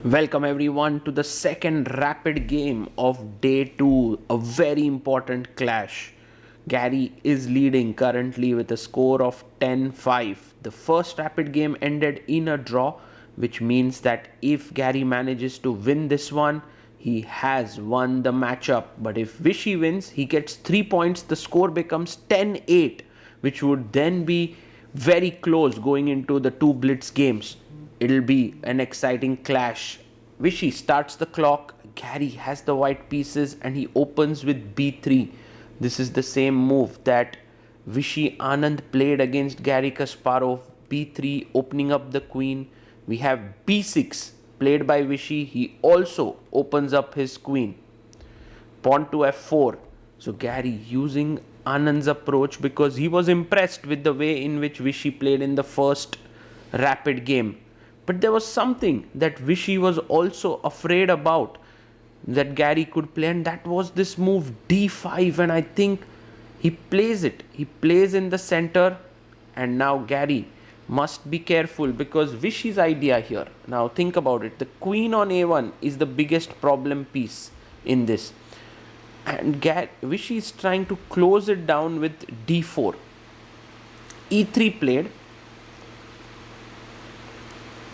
Welcome everyone to the second rapid game of day 2, a very important clash. Garry is leading currently with a score of 10-5. The first rapid game ended in a draw, which means that if Garry manages to win this one, he has won the matchup. But if Vishy wins, he gets 3 points, the score becomes 10-8, which would then be very close going into the two blitz games. It'll be an exciting clash. Vishy starts the clock. Garry has the white pieces and he opens with b3. This is the same move that Vishy Anand played against Garry Kasparov. b3 opening up the queen. We have b6 played by Vishy. He also opens up his queen. Pawn to f4. So Garry using Anand's approach because he was impressed with the way in which Vishy played in the first rapid game. But there was something that Vishy was also afraid about that Garry could play, and that was this move d5. And I think he plays it. He plays in the center, and now Garry must be careful because Vishy's idea here. Now think about it. The queen on a1 is the biggest problem piece in this. And Vishy is trying to close it down with d4. e3 played.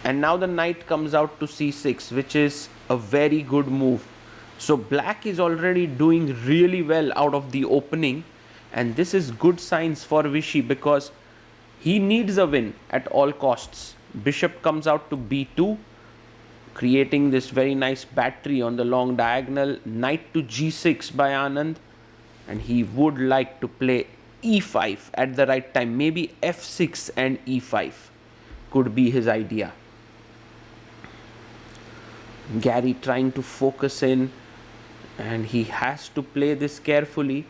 And now the knight comes out to c6, which is a very good move. So black is already doing really well out of the opening. And this is good signs for Vishy because he needs a win at all costs. Bishop comes out to b2, creating this very nice battery on the long diagonal. Knight to g6 by Anand. And he would like to play e5 at the right time. Maybe f6 and e5 could be his idea. Garry trying to focus in, and he has to play this carefully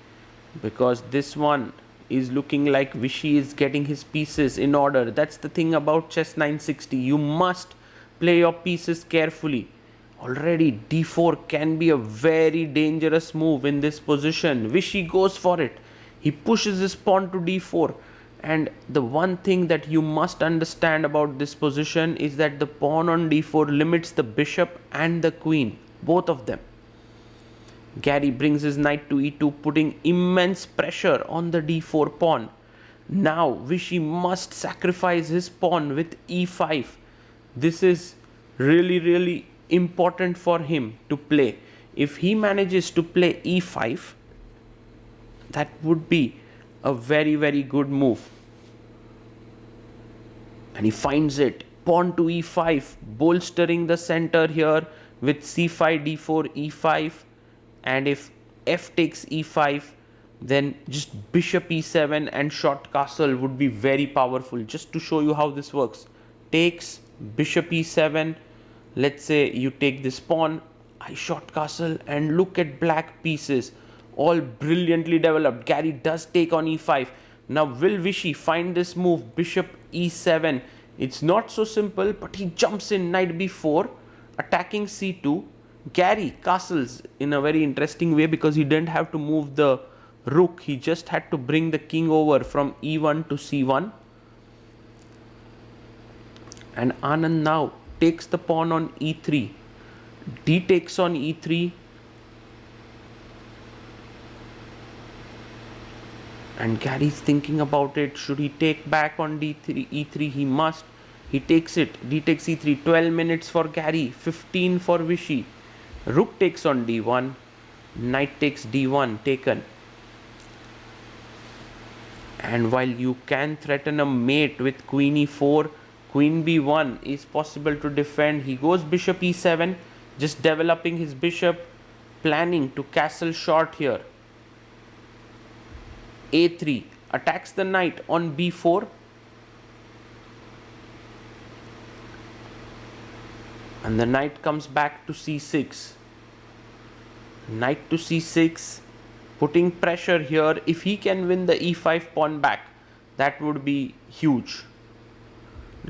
because this one is looking like Vishy is getting his pieces in order. That's the thing about chess 960. You must play your pieces carefully. Already d4 can be a very dangerous move in this position. Vishy goes for it. He pushes his pawn to d4. And the one thing that you must understand about this position is that the pawn on d4 limits the bishop and the queen, both of them. Garry brings his knight to e2, putting immense pressure on the d4 pawn. Now Vishy must sacrifice his pawn with e5. This is really important for him to play. If he manages to play e5, that would be a very good move. And he finds it. Pawn to e5, bolstering the center here with c5, d4, e5. And if f takes e5, then just bishop e7 and short castle would be very powerful. Just to show you how this works. Takes bishop e7. Let's say you take this pawn, I short castle, and look at black pieces. All brilliantly developed. Garry does take on e5. Now will Vishy find this move, bishop e7? It's not so simple, but he jumps in, knight b4, attacking c2. Garry castles in a very interesting way because he didn't have to move the rook. He just had to bring the king over from e1 to c1. And Anand now takes the pawn on e3. D takes on e3. And Garry's thinking about it. Should he take back on d3? e3 he must. He takes it. D takes e3. 12 minutes for Garry. 15 for Vishy. Rook takes on d1. Knight takes d1. Taken. And while you can threaten a mate with queen e4, queen b1 is possible to defend. He goes bishop e7. Just developing his bishop. Planning to castle short here. a3 attacks the knight on b4, and the knight comes back to c6. Knight to c6, putting pressure here. If he can win the e5 pawn back, that would be huge.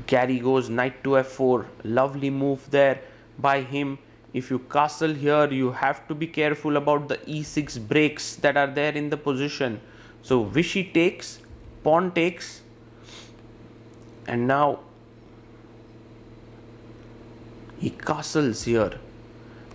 Garry goes knight to f4. Lovely move there by him. If you castle here, you have to be careful about the e6 breaks that are there in the position. So Vishy takes, pawn takes, and now He castles here.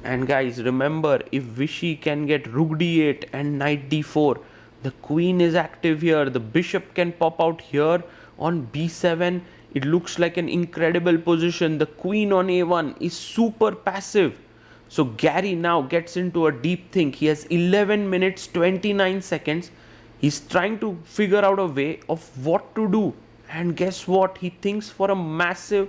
And guys, remember, if Vichy can get rook d8 and knight d4, the queen is active here. The bishop can pop out here on b7. It looks like an incredible position. The queen on a1 is super passive. So Garry now gets into a deep think. He has 11 minutes 29 seconds. He's trying to figure out a way of what to do. And guess what? He thinks for a massive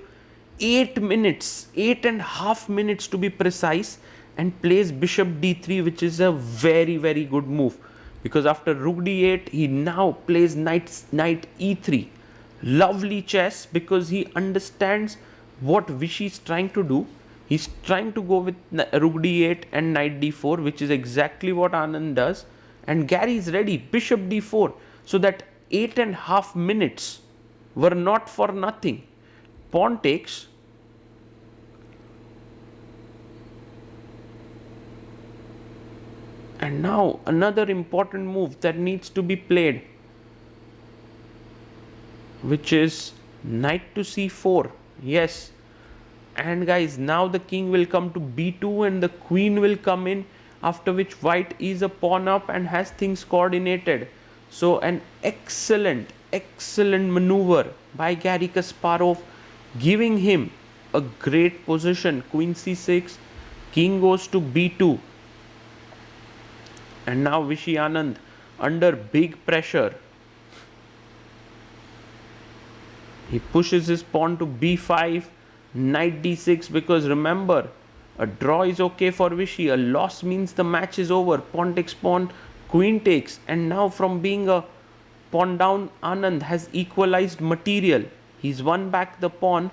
8 minutes, 8.5 minutes to be precise, and plays bishop d3, which is a very, very good move. Because after rook d8, he now plays knight e3. Lovely chess, because he understands what Vichy is trying to do. He's trying to go with rook d8 and knight d4, which is exactly what Anand does. And Garry is ready, bishop d4. So that 8.5 minutes were not for nothing. Pawn takes. And now another important move that needs to be played, which is knight to c4. Yes. And guys, now the king will come to b2 and the queen will come in, after which white is a pawn up and has things coordinated. So an excellent maneuver by Garry Kasparov, giving him a great position. Queen c6, king goes to b2. And now Vichy Anand under big pressure. He pushes his pawn to b5, knight d6, because remember, a draw is okay for Vichy. A loss means the match is over. Pawn takes pawn, queen takes. And now from being a pawn down, Anand has equalized material. He's won back the pawn.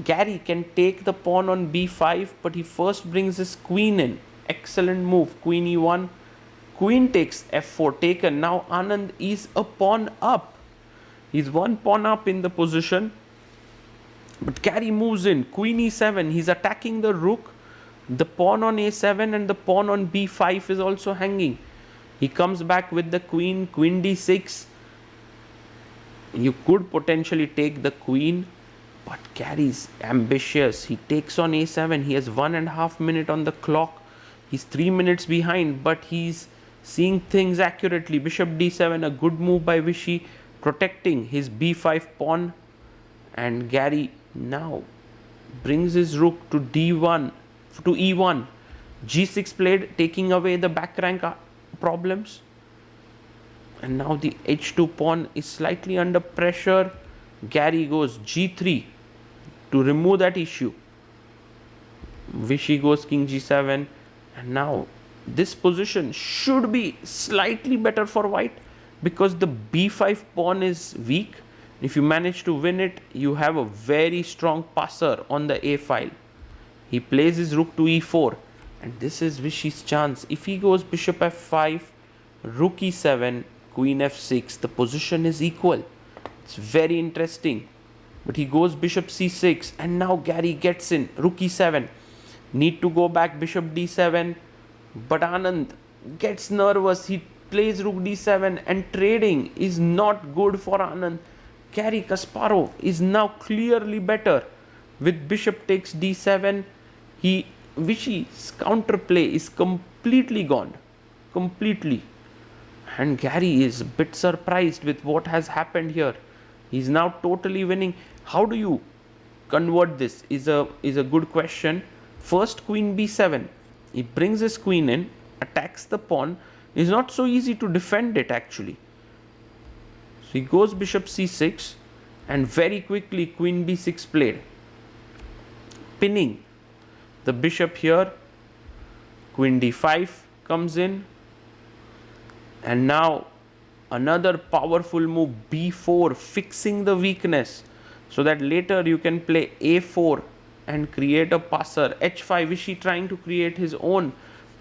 Garry can take the pawn on b5, but he first brings his queen in. Excellent move. Queen e1. Queen takes f4 taken. Now Anand is a pawn up. He's one pawn up in the position. But Garry moves in. Queen e7. He's attacking the rook. The pawn on a7 and the pawn on b5 is also hanging. He comes back with the queen. Queen d6. You could potentially take the queen. But Garry's ambitious. He takes on a7. He has 1.5 minutes on the clock. He's 3 minutes behind. But he's seeing things accurately. Bishop d7. A good move by Vichy, protecting his b5 pawn. And Garry now brings his rook to d1, to e1. g6 played, taking away the back rank problems. And now the h2 pawn is slightly under pressure. Garry goes g3 to remove that issue. Vichy goes king g7. And now this position should be slightly better for white, because the b5 pawn is weak. If you manage to win it, you have a very strong passer on the a file. He plays his rook to e4, and this is Vichy's chance. If he goes bishop f5, rook e7, queen f6, the position is equal. It's very interesting. But he goes bishop c6, and now Garry gets in, rook e7. Need to go back, bishop d7, but Anand gets nervous. He plays rook d7, and trading is not good for Anand. Garry Kasparov is now clearly better. With bishop takes d7, Vichy's counterplay is completely gone. Completely. And Garry is a bit surprised with what has happened here. He's now totally winning. How do you convert this is a good question. First, queen b7. He brings his queen in, attacks the pawn. It's not so easy to defend it actually. So he goes bishop c6, and very quickly queen b6 played, pinning the bishop here. Queen d5 comes in, and now another powerful move, b4, fixing the weakness so that later you can play a4 and create a passer. h5, Vichy trying to create his own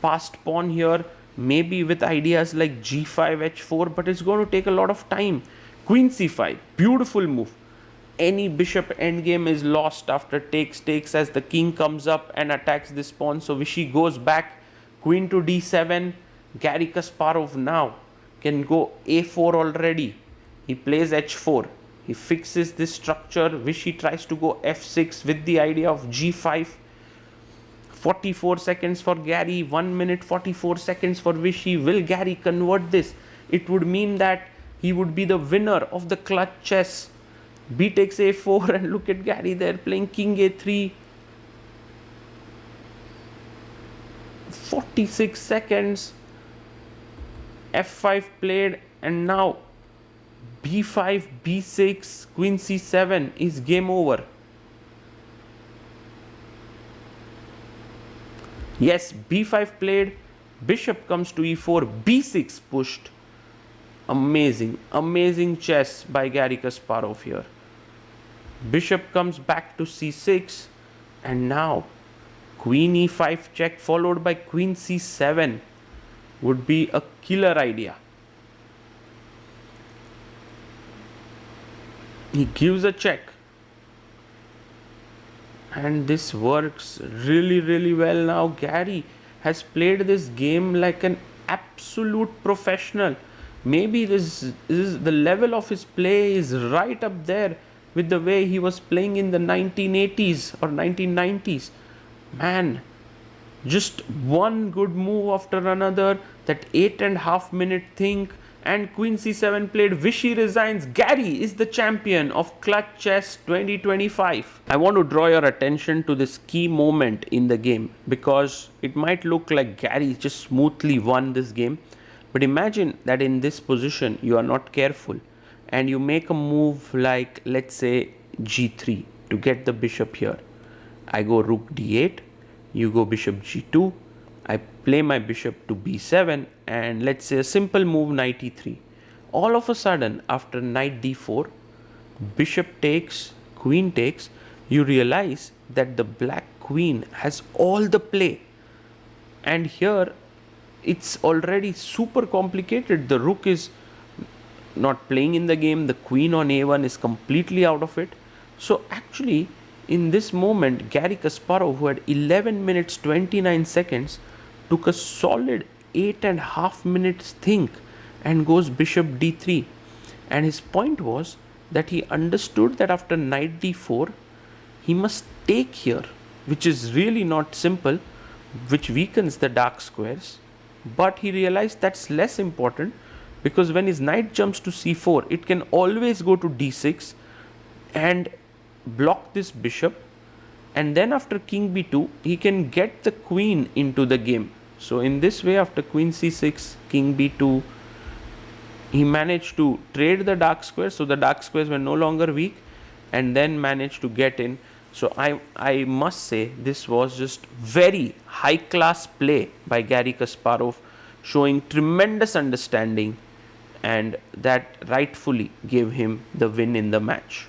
passed pawn here, maybe with ideas like g5, h4, but it's going to take a lot of time. Queen c5, beautiful move. Any bishop endgame is lost after takes, as the king comes up and attacks this pawn. So Vichy goes back, queen to d7. Garry Kasparov now can go a4 already. He plays h4. He fixes this structure. Vishy tries to go f6 with the idea of g5. 44 seconds for Garry, 1 minute 44 seconds for Vishy. Will Garry convert this? It would mean that he would be the winner of the clutch chess. B takes a4 and look at Garry there playing king a3. 46 seconds. f5 played, and now b5, b6, queen c7 is game over. Yes, b5 played, bishop comes to e4, b6 pushed. Amazing, amazing chess by Garry Kasparov here. Bishop comes back to c6, and now queen e5 check followed by queen c7 would be a killer idea. He gives a check, and this works really well. Now Garry has played this game like an absolute professional. Maybe this is the level of his play is right up there with the way he was playing in the 1980s or 1990s. Man, just one good move after another, that 8.5 minute think, and queen c7 played. Vishy resigns. Garry is the champion of Clutch Chess 2025. I want to draw your attention to this key moment in the game, because it might look like Garry just smoothly won this game, but imagine that in this position you are not careful and you make a move like, let's say, g3 to get the bishop here. I go rook d8, you go bishop g2, I play my bishop to b7, and let's say a simple move knight e3. All of a sudden, after knight d4, bishop takes, queen takes, you realize that the black queen has all the play. And here it's already super complicated. The rook is not playing in the game, the queen on a1 is completely out of it. So actually, in this moment, Garry Kasparov, who had 11 minutes 29 seconds, took a solid 8.5 minutes think and goes bishop d3. And his point was that he understood that after knight d4, he must take here, which is really not simple, which weakens the dark squares. But he realized that's less important, because when his knight jumps to c4, it can always go to d6 and block this bishop, and then after king b2 he can get the queen into the game. So in this way, after queen c6, king b2, he managed to trade the dark squares, so the dark squares were no longer weak, and then managed to get in. So I must say this was just very high class play by Garry Kasparov, showing tremendous understanding, and that rightfully gave him the win in the match.